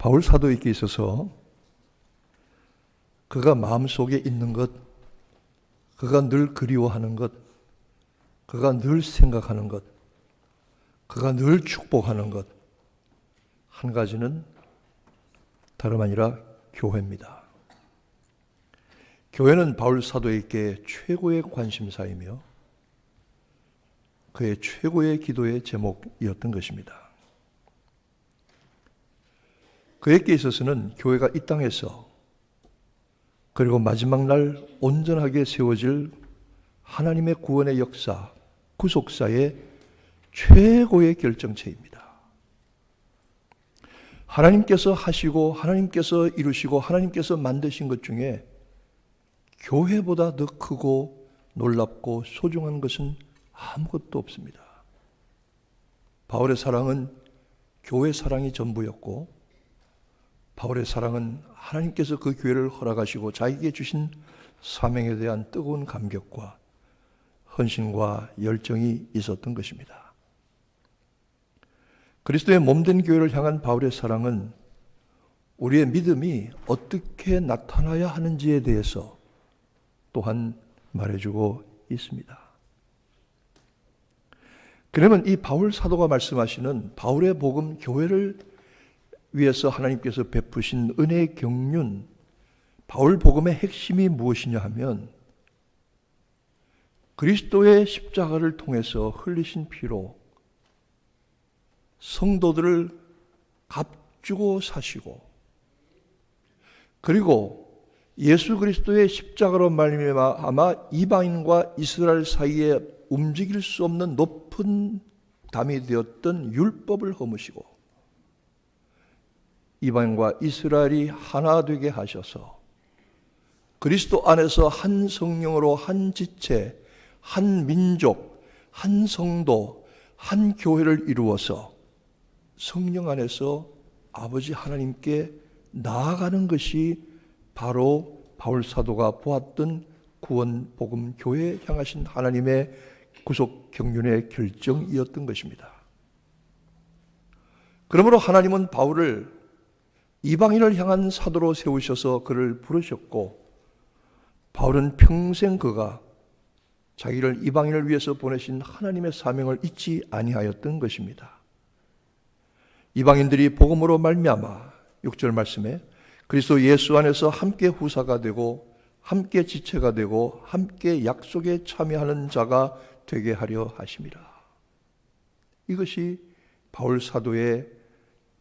바울 사도에게 있어서 그가 마음속에 있는 것, 그가 늘 그리워하는 것, 그가 늘 생각하는 것, 그가 늘 축복하는 것, 한 가지는 다름 아니라 교회입니다. 교회는 바울 사도에게 최고의 관심사이며 그의 최고의 기도의 제목이었던 것입니다. 그에게 있어서는 교회가 이 땅에서 그리고 마지막 날 온전하게 세워질 하나님의 구원의 역사, 구속사의 최고의 결정체입니다. 하나님께서 하시고 하나님께서 이루시고 하나님께서 만드신 것 중에 교회보다 더 크고 놀랍고 소중한 것은 아무것도 없습니다. 바울의 사랑은 교회 사랑이 전부였고 바울의 사랑은 하나님께서 그 교회를 허락하시고 자기에게 주신 사명에 대한 뜨거운 감격과 헌신과 열정이 있었던 것입니다. 그리스도의 몸된 교회를 향한 바울의 사랑은 우리의 믿음이 어떻게 나타나야 하는지에 대해서 또한 말해주고 있습니다. 그러면 이 바울 사도가 말씀하시는 바울의 복음, 교회를 위해서 하나님께서 베푸신 은혜의 경륜, 바울 복음의 핵심이 무엇이냐 하면 그리스도의 십자가를 통해서 흘리신 피로 성도들을 값주고 사시고 그리고 예수 그리스도의 십자가로 말미암아 이방인과 이스라엘 사이에 움직일 수 없는 높은 담이 되었던 율법을 허무시고 이방인과 이스라엘이 하나 되게 하셔서 그리스도 안에서 한 성령으로 한 지체, 한 민족, 한 성도, 한 교회를 이루어서 성령 안에서 아버지 하나님께 나아가는 것이 바로 바울 사도가 보았던 구원 복음 교회에 향하신 하나님의 구속 경륜의 결정이었던 것입니다. 그러므로 하나님은 바울을 이방인을 향한 사도로 세우셔서 그를 부르셨고 바울은 평생 그가 자기를 이방인을 위해서 보내신 하나님의 사명을 잊지 아니하였던 것입니다. 이방인들이 복음으로 말미암아 6절 말씀에 그리스도 예수 안에서 함께 후사가 되고 함께 지체가 되고 함께 약속에 참여하는 자가 되게 하려 하심이라. 이것이 바울 사도의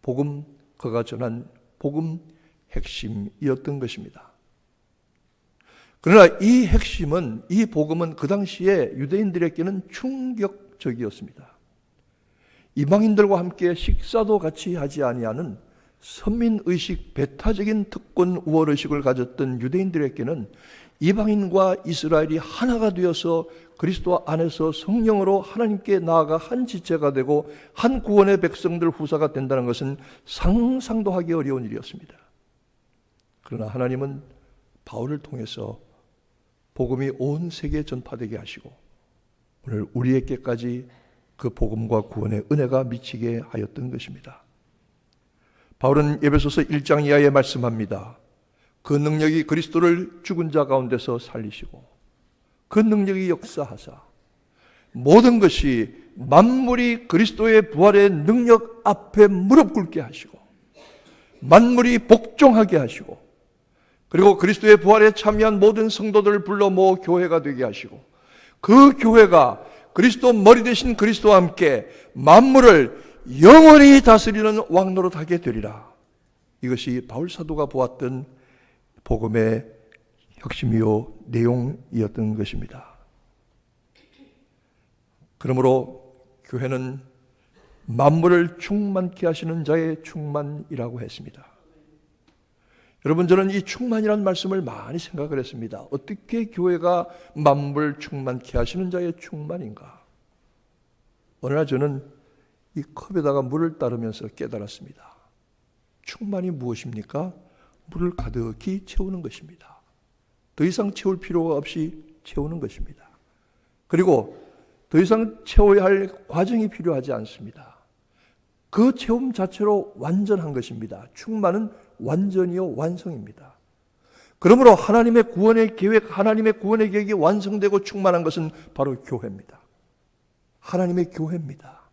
복음, 그가 전한 복음 핵심이었던 것입니다. 그러나 이 핵심은, 이 복음은 그 당시에 유대인들에게는 충격적이었습니다. 이방인들과 함께 식사도 같이 하지 아니하는 선민의식, 배타적인 특권 우월의식을 가졌던 유대인들에게는 이방인과 이스라엘이 하나가 되어서 그리스도 안에서 성령으로 하나님께 나아가 한 지체가 되고 한 구원의 백성들 후사가 된다는 것은 상상도 하기 어려운 일이었습니다. 그러나 하나님은 바울을 통해서 복음이 온 세계에 전파되게 하시고 오늘 우리에게까지 그 복음과 구원의 은혜가 미치게 하였던 것입니다. 바울은 에베소서 1장 이하에 말씀합니다. 그 능력이 그리스도를 죽은 자 가운데서 살리시고 그 능력이 역사하사 모든 것이 만물이 그리스도의 부활의 능력 앞에 무릎 꿇게 하시고 만물이 복종하게 하시고 그리고 그리스도의 부활에 참여한 모든 성도들을 불러 모아 교회가 되게 하시고 그 교회가 그리스도 머리 되신 그리스도와 함께 만물을 영원히 다스리는 왕노릇 하게 되리라. 이것이 바울 사도가 보았던 복음의 핵심이요 내용이었던 것입니다. 그러므로 교회는 만물을 충만케 하시는 자의 충만이라고 했습니다. 여러분, 저는 이 충만이라는 말씀을 많이 생각을 했습니다. 어떻게 교회가 만물 충만케 하시는 자의 충만인가? 어느 날 저는 이 컵에다가 물을 따르면서 깨달았습니다. 충만이 무엇입니까? 물을 가득히 채우는 것입니다. 더 이상 채울 필요가 없이 채우는 것입니다. 그리고 더 이상 채워야 할 과정이 필요하지 않습니다. 그 체험 자체로 완전한 것입니다. 충만은 완전이요 완성입니다. 그러므로 하나님의 구원의 계획, 하나님의 구원의 계획이 완성되고 충만한 것은 바로 교회입니다. 하나님의 교회입니다.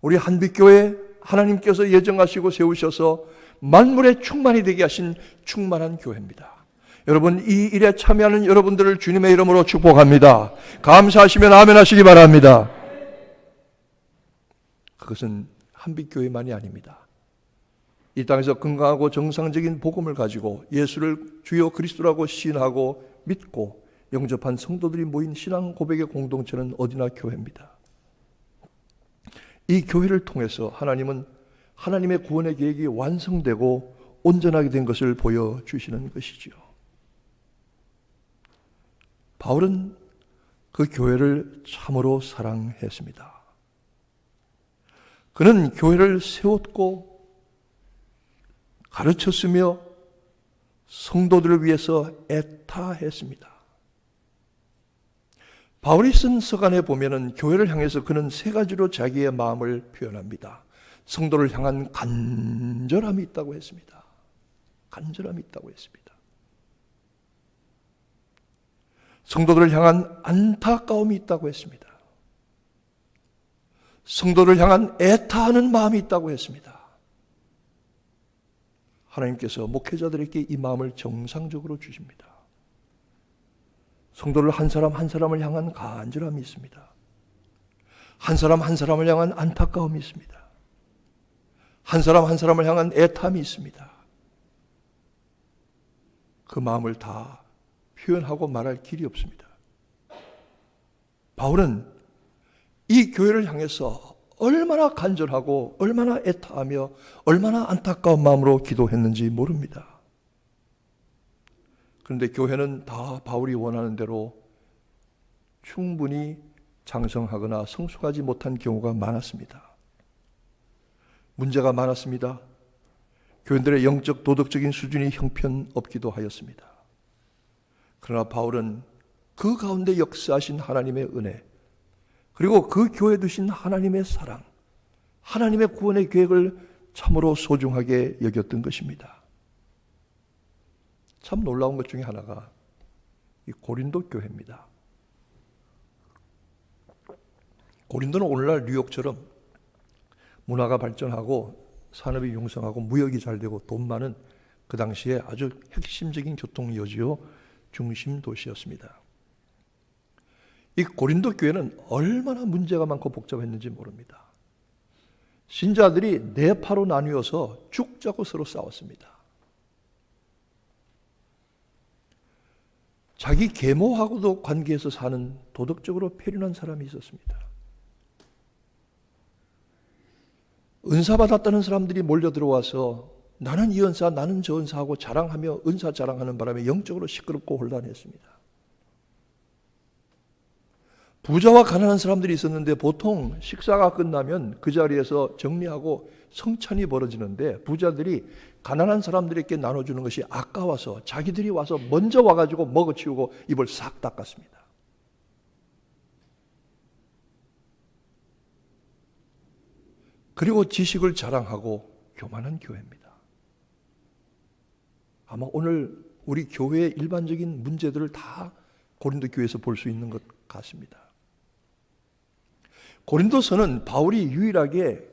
우리 한빛교회 하나님께서 예정하시고 세우셔서 만물의 충만이 되게 하신 충만한 교회입니다. 여러분, 이 일에 참여하는 여러분들을 주님의 이름으로 축복합니다. 감사하시면 아멘 하시기 바랍니다. 그것은 한빛교회만이 아닙니다. 이 땅에서 건강하고 정상적인 복음을 가지고 예수를 주요 그리스도라고 시인하고 믿고 영접한 성도들이 모인 신앙 고백의 공동체는 어디나 교회입니다. 이 교회를 통해서 하나님은 하나님의 구원의 계획이 완성되고 온전하게 된 것을 보여주시는 것이지요. 바울은 그 교회를 참으로 사랑했습니다. 그는 교회를 세웠고 가르쳤으며 성도들을 위해서 애타했습니다. 바울이 쓴 서간에 보면은 교회를 향해서 그는 세 가지로 자기의 마음을 표현합니다. 성도를 향한 간절함이 있다고 했습니다. 간절함이 있다고 했습니다. 성도들을 향한 안타까움이 있다고 했습니다. 성도를 향한 애타하는 마음이 있다고 했습니다. 하나님께서 목회자들에게 이 마음을 정상적으로 주십니다. 성도를 한 사람 한 사람을 향한 간절함이 있습니다. 한 사람 한 사람을 향한 안타까움이 있습니다. 한 사람 한 사람을 향한 애탐이 있습니다. 그 마음을 다 표현하고 말할 길이 없습니다. 바울은 이 교회를 향해서 얼마나 간절하고 얼마나 애타하며 얼마나 안타까운 마음으로 기도했는지 모릅니다. 그런데 교회는 다 바울이 원하는 대로 충분히 장성하거나 성숙하지 못한 경우가 많았습니다. 문제가 많았습니다. 교인들의 영적 도덕적인 수준이 형편없기도 하였습니다. 그러나 바울은 그 가운데 역사하신 하나님의 은혜, 그리고 그 교회에 두신 하나님의 사랑, 하나님의 구원의 계획을 참으로 소중하게 여겼던 것입니다. 참 놀라운 것 중에 하나가 이 고린도 교회입니다. 고린도는 오늘날 뉴욕처럼 문화가 발전하고 산업이 융성하고 무역이 잘 되고 돈 많은 그 당시에 아주 핵심적인 교통 여지요 중심 도시였습니다. 이 고린도 교회는 얼마나 문제가 많고 복잡했는지 모릅니다. 신자들이 네 파로 나뉘어서 죽자고 서로 싸웠습니다. 자기 계모하고도 관계해서 사는 도덕적으로 폐륜한 사람이 있었습니다. 은사 받았다는 사람들이 몰려 들어와서 나는 이 은사, 나는 저 은사하고 자랑하며 은사 자랑하는 바람에 영적으로 시끄럽고 혼란했습니다. 부자와 가난한 사람들이 있었는데 보통 식사가 끝나면 그 자리에서 정리하고 성찬이 벌어지는데 부자들이 가난한 사람들에게 나눠주는 것이 아까워서 자기들이 와서 먼저 와가지고 먹어치우고 입을 싹 닦았습니다. 그리고 지식을 자랑하고 교만한 교회입니다. 아마 오늘 우리 교회의 일반적인 문제들을 다 고린도 교회에서 볼 수 있는 것 같습니다. 고린도서는 바울이 유일하게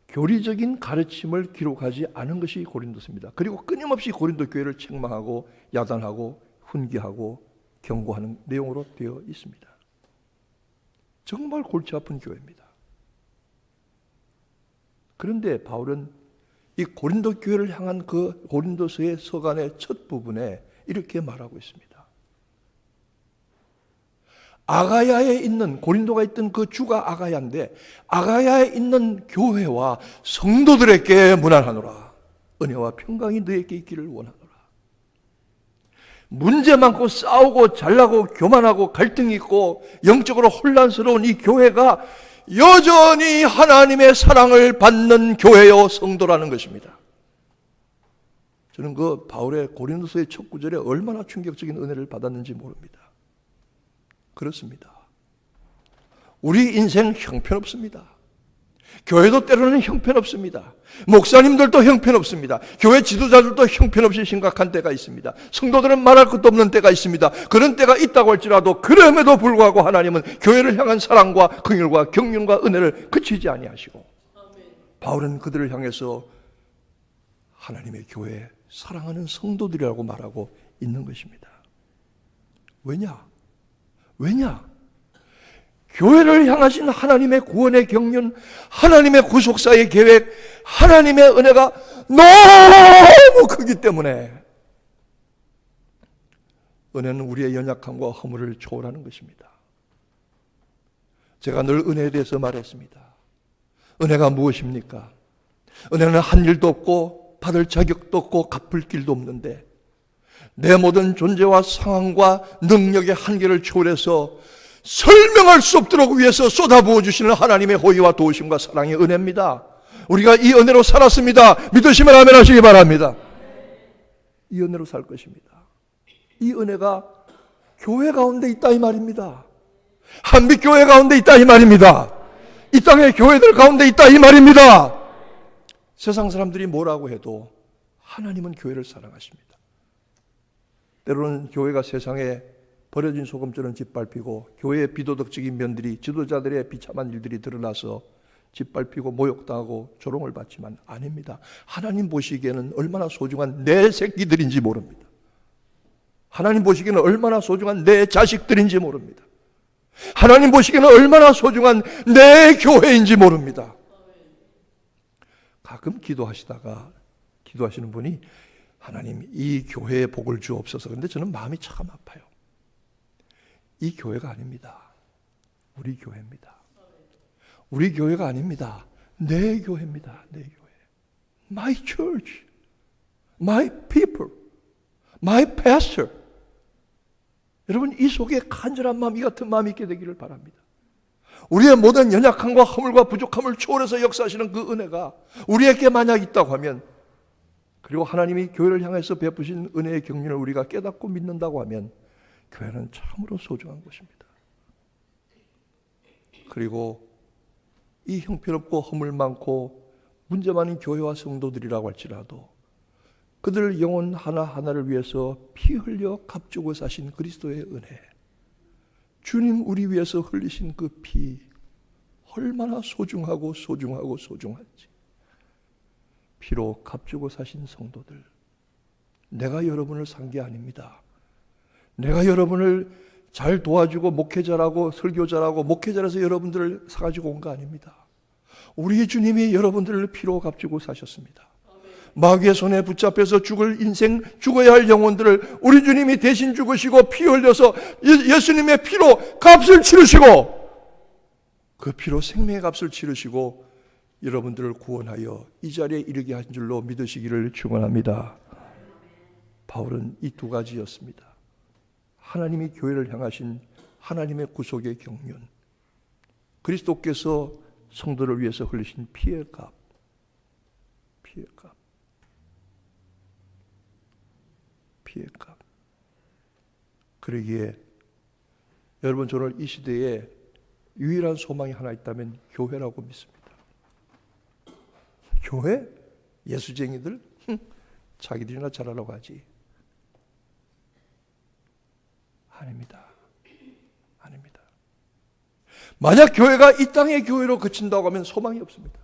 교리적인 가르침을 기록하지 않은 것이 고린도서입니다. 그리고 끊임없이 고린도 교회를 책망하고 야단하고 훈계하고 경고하는 내용으로 되어 있습니다. 정말 골치 아픈 교회입니다. 그런데 바울은 이 고린도 교회를 향한 그 고린도서의 서간의 첫 부분에 이렇게 말하고 있습니다. 아가야에 있는, 고린도가 있던 그 주가 아가야인데 아가야에 있는 교회와 성도들에게 문안하노라. 은혜와 평강이 너에게 있기를 원하노라. 문제 많고 싸우고 잘나고 교만하고 갈등이 있고 영적으로 혼란스러운 이 교회가 여전히 하나님의 사랑을 받는 교회요 성도라는 것입니다. 저는 그 바울의 고린도서의 첫 구절에 얼마나 충격적인 은혜를 받았는지 모릅니다. 그렇습니다. 우리 인생 형편없습니다. 교회도 때로는 형편없습니다. 목사님들도 형편없습니다. 교회 지도자들도 형편없이 심각한 때가 있습니다. 성도들은 말할 것도 없는 때가 있습니다. 그런 때가 있다고 할지라도 그럼에도 불구하고 하나님은 교회를 향한 사랑과 긍휼과 경륜과 은혜를 그치지 아니하시고, 바울은 그들을 향해서 하나님의 교회, 사랑하는 성도들이라고 말하고 있는 것입니다. 왜냐? 교회를 향하신 하나님의 구원의 경륜, 하나님의 구속사의 계획, 하나님의 은혜가 너무 크기 때문에 은혜는 우리의 연약함과 허물을 초월하는 것입니다. 제가 늘 은혜에 대해서 말했습니다. 은혜가 무엇입니까? 은혜는 한 일도 없고 받을 자격도 없고 갚을 길도 없는데 내 모든 존재와 상황과 능력의 한계를 초월해서 설명할 수 없도록 위해서 쏟아부어 주시는 하나님의 호의와 도우심과 사랑의 은혜입니다. 우리가 이 은혜로 살았습니다. 믿으시면 아멘 하시기 바랍니다. 이 은혜로 살 것입니다. 이 은혜가 교회 가운데 있다 이 말입니다. 한빛교회 가운데 있다 이 말입니다. 이 땅의 교회들 가운데 있다 이 말입니다. 세상 사람들이 뭐라고 해도 하나님은 교회를 사랑하십니다. 때로는 교회가 세상에 버려진 소금처럼 짓밟히고 교회의 비도덕적인 면들이, 지도자들의 비참한 일들이 드러나서 짓밟히고 모욕당하고 조롱을 받지만 아닙니다. 하나님 보시기에는 얼마나 소중한 내 새끼들인지 모릅니다. 하나님 보시기에는 얼마나 소중한 내 자식들인지 모릅니다. 하나님 보시기에는 얼마나 소중한 내 교회인지 모릅니다. 가끔 기도하시는 분이 하나님 이 교회에 복을 주옵소서. 그런데 저는 마음이 참 아파요. 이 교회가 아닙니다. 우리 교회입니다. 우리 교회가 아닙니다. 내 교회입니다. 내 교회. My church, my people, my pastor. 여러분 이 속에 간절한 마음, 이 같은 마음이 있게 되기를 바랍니다. 우리의 모든 연약함과 허물과 부족함을 초월해서 역사하시는 그 은혜가 우리에게 만약 있다고 하면, 그리고 하나님이 교회를 향해서 베푸신 은혜의 경륜을 우리가 깨닫고 믿는다고 하면 교회는 참으로 소중한 것입니다. 그리고 이 형편없고 허물 많고 문제 많은 교회와 성도들이라고 할지라도 그들 영혼 하나하나를 위해서 피 흘려 값주고 사신 그리스도의 은혜, 주님 우리 위해서 흘리신 그 피 얼마나 소중한지, 피로 값주고 사신 성도들, 내가 여러분을 산 게 아닙니다. 내가 여러분을 잘 도와주고 목회자라고 설교자라고 목회자라서 여러분들을 사가지고 온 거 아닙니다. 우리 주님이 여러분들을 피로 값주고 사셨습니다. 마귀의 손에 붙잡혀서 죽을 인생, 죽어야 할 영혼들을 우리 주님이 대신 죽으시고 피 흘려서 예수님의 피로 값을 치르시고, 그 피로 생명의 값을 치르시고 여러분들을 구원하여 이 자리에 이르게 한 줄로 믿으시기를 축원합니다. 바울은 이 두 가지였습니다. 하나님이 교회를 향하신 하나님의 구속의 경륜, 그리스도께서 성도를 위해서 흘리신 피의 값. 그러기에 여러분, 저는 이 시대에 유일한 소망이 하나 있다면 교회라고 믿습니다. 교회? 예수쟁이들? 자기들이나 잘하려고 하지. 아닙니다. 만약 교회가 이 땅의 교회로 그친다고 하면 소망이 없습니다.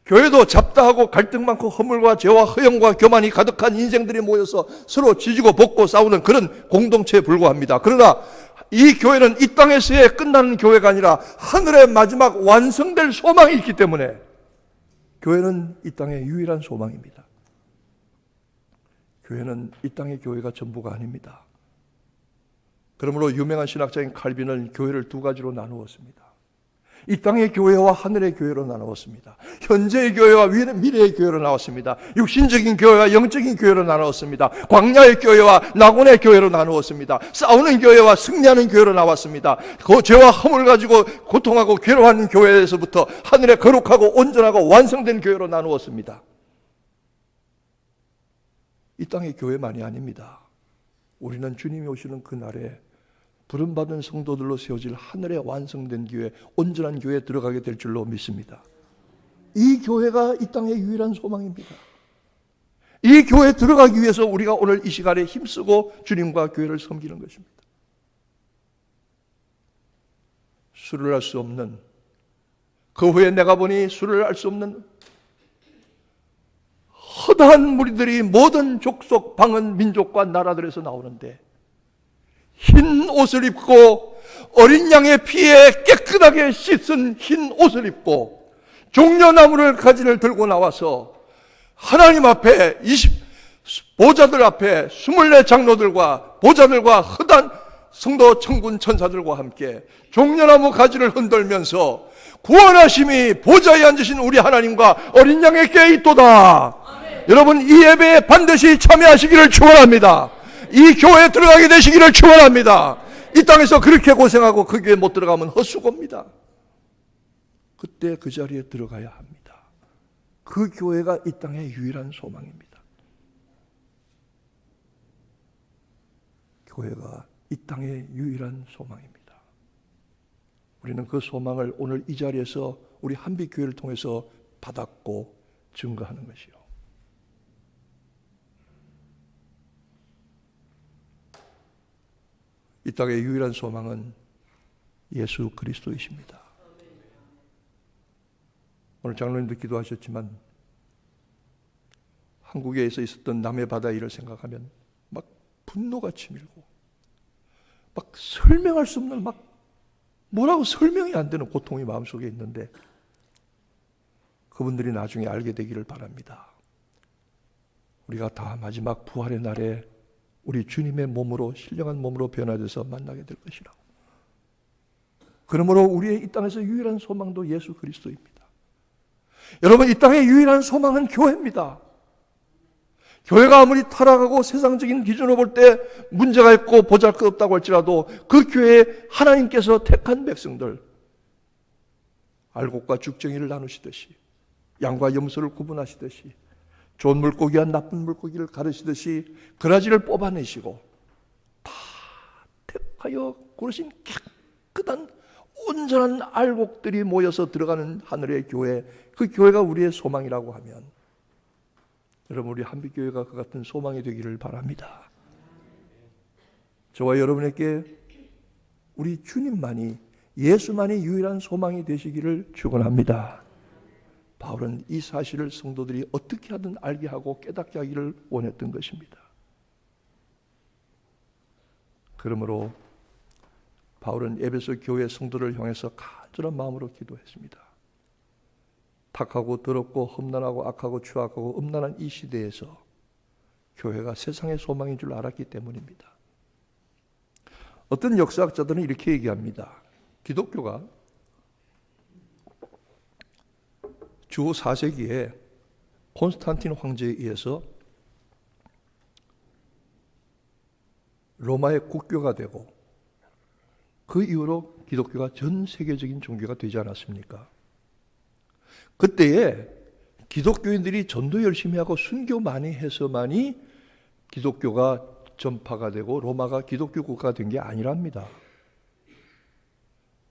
교회도 잡다하고 갈등 많고 허물과 죄와 허영과 교만이 가득한 인생들이 모여서 서로 지지고 볶고 싸우는 그런 공동체에 불과합니다. 그러나 이 교회는 이 땅에서의 끝나는 교회가 아니라 하늘의 마지막 완성될 소망이 있기 때문에 교회는 이 땅의 유일한 소망입니다. 교회는 이 땅의 교회가 전부가 아닙니다. 그러므로 유명한 신학자인 칼빈은 교회를 두 가지로 나누었습니다. 이 땅의 교회와 하늘의 교회로 나누었습니다. 현재의 교회와 미래의 교회로 나눴습니다. 육신적인 교회와 영적인 교회로 나누었습니다. 광야의 교회와 낙원의 교회로 나누었습니다. 싸우는 교회와 승리하는 교회로 나왔습니다. 그 죄와 허물 가지고 고통하고 괴로워하는 교회에서부터 하늘의 거룩하고 온전하고 완성된 교회로 나누었습니다. 이 땅의 교회만이 아닙니다. 우리는 주님이 오시는 그날에 부름받은 성도들로 세워질 하늘의 완성된 교회, 온전한 교회에 들어가게 될 줄로 믿습니다. 이 교회가 이 땅의 유일한 소망입니다. 이 교회에 들어가기 위해서 우리가 오늘 이 시간에 힘쓰고 주님과 교회를 섬기는 것입니다. 술을 알 수 없는, 그 후에 내가 보니 술을 알 수 없는 허다한 무리들이 모든 족속, 방언, 민족과 나라들에서 나오는데 흰 옷을 입고 어린 양의 피에 깨끗하게 씻은 흰 옷을 입고 종려나무를 가지를 들고 나와서 하나님 앞에 보좌들 앞에 24 장로들과 보좌들과 허다한 성도 천군 천사들과 함께 종려나무 가지를 흔들면서 구원하심이 보좌에 앉으신 우리 하나님과 어린 양에게 있도다. 여러분, 이 예배에 반드시 참여하시기를 축원합니다. 이 교회에 들어가게 되시기를 축원합니다. 이 땅에서 그렇게 고생하고 그 교회에 못 들어가면 헛수고입니다. 그때 그 자리에 들어가야 합니다. 그 교회가 이 땅의 유일한 소망입니다. 교회가 이 땅의 유일한 소망입니다. 우리는 그 소망을 오늘 이 자리에서 우리 한빛교회를 통해서 받았고 증거하는 것이요. 이 땅의 유일한 소망은 예수 그리스도이십니다. 오늘 장로님도 기도하셨지만 한국에서 있었던 남해 바다 일을 생각하면 막 분노가 치밀고 막 설명할 수 없는 막 뭐라고 설명이 안 되는 고통이 마음속에 있는데 그분들이 나중에 알게 되기를 바랍니다. 우리가 다 마지막 부활의 날에 우리 주님의 몸으로 신령한 몸으로 변화돼서 만나게 될 것이라고. 그러므로 우리의 이 땅에서 유일한 소망도 예수 그리스도입니다. 여러분, 이 땅의 유일한 소망은 교회입니다. 교회가 아무리 타락하고 세상적인 기준으로 볼 때 문제가 있고 보잘것없다고 할지라도 그 교회에 하나님께서 택한 백성들, 알곡과 죽정이를 나누시듯이 양과 염소를 구분하시듯이 좋은 물고기와 나쁜 물고기를 가르시듯이 그라지를 뽑아내시고 다 택하여 고르신 깨끗한 온전한 알곡들이 모여서 들어가는 하늘의 교회, 그 교회가 우리의 소망이라고 하면 여러분, 우리 한빛교회가 그 같은 소망이 되기를 바랍니다. 저와 여러분에게 우리 주님만이, 예수만이 유일한 소망이 되시기를 축원합니다. 바울은 이 사실을 성도들이 어떻게 하든 알게 하고 깨닫게 하기를 원했던 것입니다. 그러므로 바울은 에베소 교회 성도를 향해서 간절한 마음으로 기도했습니다. 탁하고 더럽고 험난하고 악하고 추악하고 음란한 이 시대에서 교회가 세상의 소망인 줄 알았기 때문입니다. 어떤 역사학자들은 이렇게 얘기합니다. 기독교가 주 4세기에 콘스탄틴 황제에 의해서 로마의 국교가 되고 그 이후로 기독교가 전 세계적인 종교가 되지 않았습니까? 그때에 기독교인들이 전도 열심히 하고 순교 많이 해서만이 기독교가 전파가 되고 로마가 기독교 국가가 된 게 아니랍니다.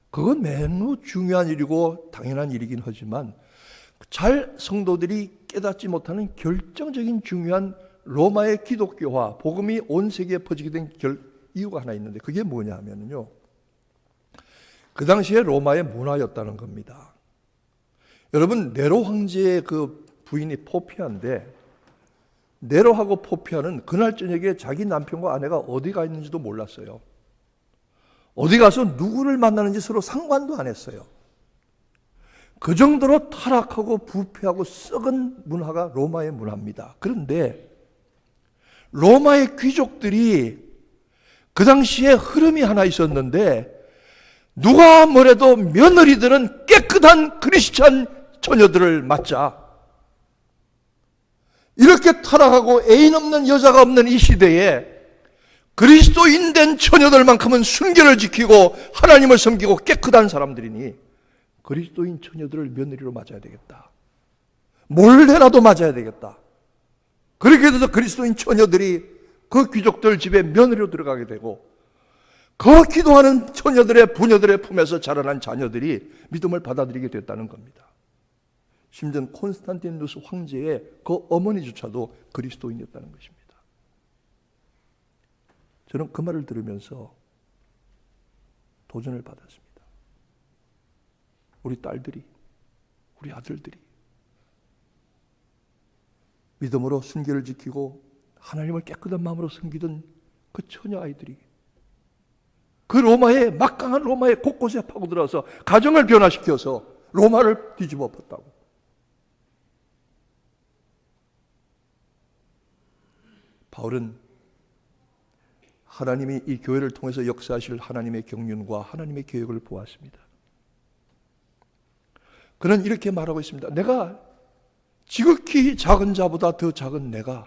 그건 매우 중요한 일이고 당연한 일이긴 하지만 잘 성도들이 깨닫지 못하는 결정적인 중요한 로마의 기독교화, 복음이 온 세계에 퍼지게 된 이유가 하나 있는데 그게 뭐냐 하면요, 그 당시에 로마의 문화였다는 겁니다. 여러분, 네로 황제의 그 부인이 포피아인데 네로하고 포피아는 그날 저녁에 자기 남편과 아내가 어디 가 있는지도 몰랐어요. 어디 가서 누구를 만나는지 서로 상관도 안 했어요. 그 정도로 타락하고 부패하고 썩은 문화가 로마의 문화입니다. 그런데 로마의 귀족들이 그 당시에 흐름이 하나 있었는데 누가 뭐래도 며느리들은 깨끗한 크리스찬 처녀들을 맞자. 이렇게 타락하고 애인 없는 여자가 없는 이 시대에 그리스도인 된 처녀들만큼은 순결을 지키고 하나님을 섬기고 깨끗한 사람들이니 그리스도인 처녀들을 며느리로 맞아야 되겠다. 몰래라도 맞아야 되겠다. 그렇게 돼서 그리스도인 처녀들이 그 귀족들 집에 며느리로 들어가게 되고 그 기도하는 처녀들의 부녀들의 품에서 자라난 자녀들이 믿음을 받아들이게 됐다는 겁니다. 심지어 콘스탄티누스 황제의 그 어머니조차도 그리스도인이었다는 것입니다. 저는 그 말을 들으면서 도전을 받았습니다. 우리 딸들이, 우리 아들들이 믿음으로 순결을 지키고 하나님을 깨끗한 마음으로 섬기던 그 처녀 아이들이 그 로마의 막강한 로마의 곳곳에 파고들어서 가정을 변화시켜서 로마를 뒤집어 엎었다고. 바울은 하나님이 이 교회를 통해서 역사하실 하나님의 경륜과 하나님의 계획을 보았습니다. 그는 이렇게 말하고 있습니다. 내가 지극히 작은 자보다 더 작은 내가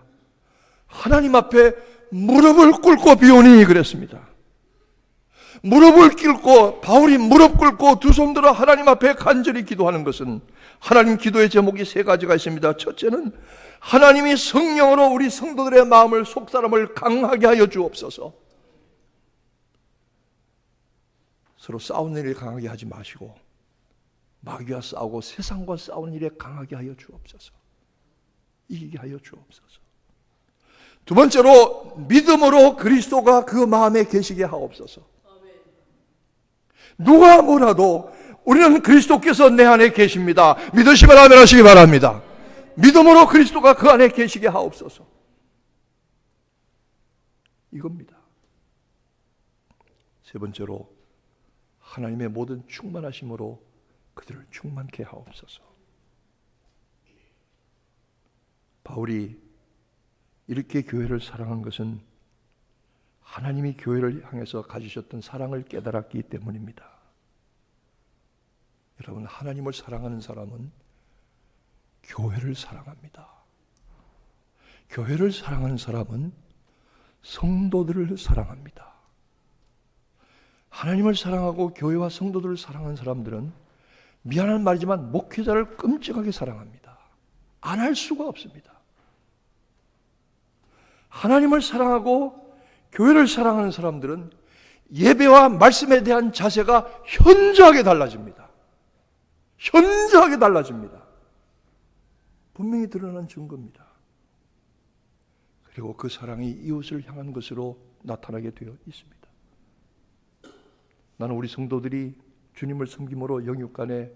하나님 앞에 무릎을 꿇고 비오니 그랬습니다. 무릎을 꿇고, 바울이 무릎 꿇고 두 손 들어 하나님 앞에 간절히 기도하는 것은, 하나님 기도의 제목이 세 가지가 있습니다. 첫째는 하나님이 성령으로 우리 성도들의 마음을, 속사람을 강하게 하여 주옵소서. 서로 싸우는 일에 강하게 하지 마시고 마귀와 싸우고 세상과 싸우는 일에 강하게 하여 주옵소서. 이기게 하여 주옵소서. 두 번째로 믿음으로 그리스도가 그 마음에 계시게 하옵소서. 누가 뭐라도 우리는 그리스도께서 내 안에 계십니다. 믿으시면 아멘 하시기 바랍니다. 믿음으로 그리스도가 그 안에 계시게 하옵소서. 이겁니다. 세 번째로 하나님의 모든 충만하심으로 그들을 충만케 하옵소서. 바울이 이렇게 교회를 사랑한 것은 하나님이 교회를 향해서 가지셨던 사랑을 깨달았기 때문입니다. 여러분, 하나님을 사랑하는 사람은 교회를 사랑합니다. 교회를 사랑하는 사람은 성도들을 사랑합니다. 하나님을 사랑하고 교회와 성도들을 사랑하는 사람들은 미안한 말이지만 목회자를 끔찍하게 사랑합니다. 안 할 수가 없습니다. 하나님을 사랑하고 교회를 사랑하는 사람들은 예배와 말씀에 대한 자세가 현저하게 달라집니다. 현저하게 달라집니다. 분명히 드러난 증거입니다. 그리고 그 사랑이 이웃을 향한 것으로 나타나게 되어 있습니다. 나는 우리 성도들이 주님을 섬김으로 영육간에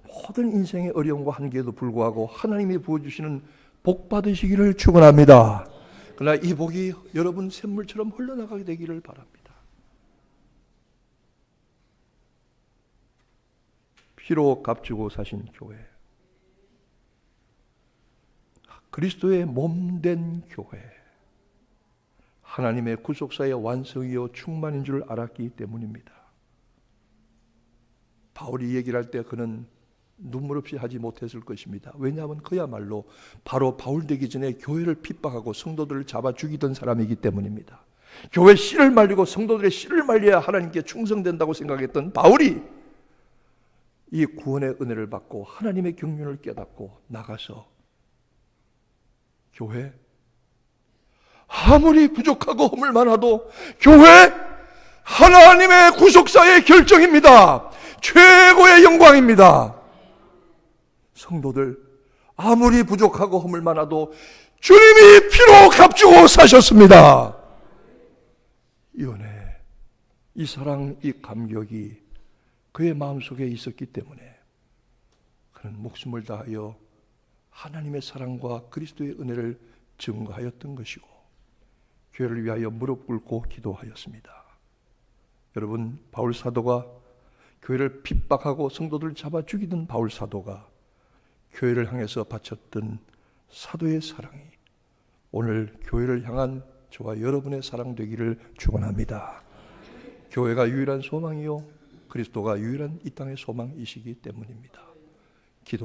모든 인생의 어려움과 한계에도 불구하고 하나님이 부어주시는 복 받으시기를 축원합니다. 그러나 이 복이 여러분 샘물처럼 흘러나가게 되기를 바랍니다. 피로 값주고 사신 교회, 그리스도의 몸된 교회, 하나님의 구속사의 완성이요 충만인 줄 알았기 때문입니다. 바울이 얘기를 할 때 그는 눈물 없이 하지 못했을 것입니다. 왜냐하면 그야말로 바로 바울 되기 전에 교회를 핍박하고 성도들을 잡아 죽이던 사람이기 때문입니다. 교회 씨를 말리고 성도들의 씨를 말려야 하나님께 충성된다고 생각했던 바울이 이 구원의 은혜를 받고 하나님의 경륜을 깨닫고 나가서 교회 아무리 부족하고 허물 많아도 교회 하나님의 구속사의 결정입니다. 최고의 영광입니다. 성도들 아무리 부족하고 허물 많아도 주님이 피로 값주고 사셨습니다. 이 은혜, 이 사랑, 이 감격이 그의 마음속에 있었기 때문에 그는 목숨을 다하여 하나님의 사랑과 그리스도의 은혜를 증거하였던 것이고 교회를 위하여 무릎 꿇고 기도하였습니다. 여러분, 바울 사도가 교회를 핍박하고 성도들을 잡아 죽이던 바울 사도가 교회를 향해서 바쳤던 사도의 사랑이 오늘 교회를 향한 저와 여러분의 사랑 되기를 축원합니다. 교회가 유일한 소망이요 그리스도가 유일한 이 땅의 소망이시기 때문입니다.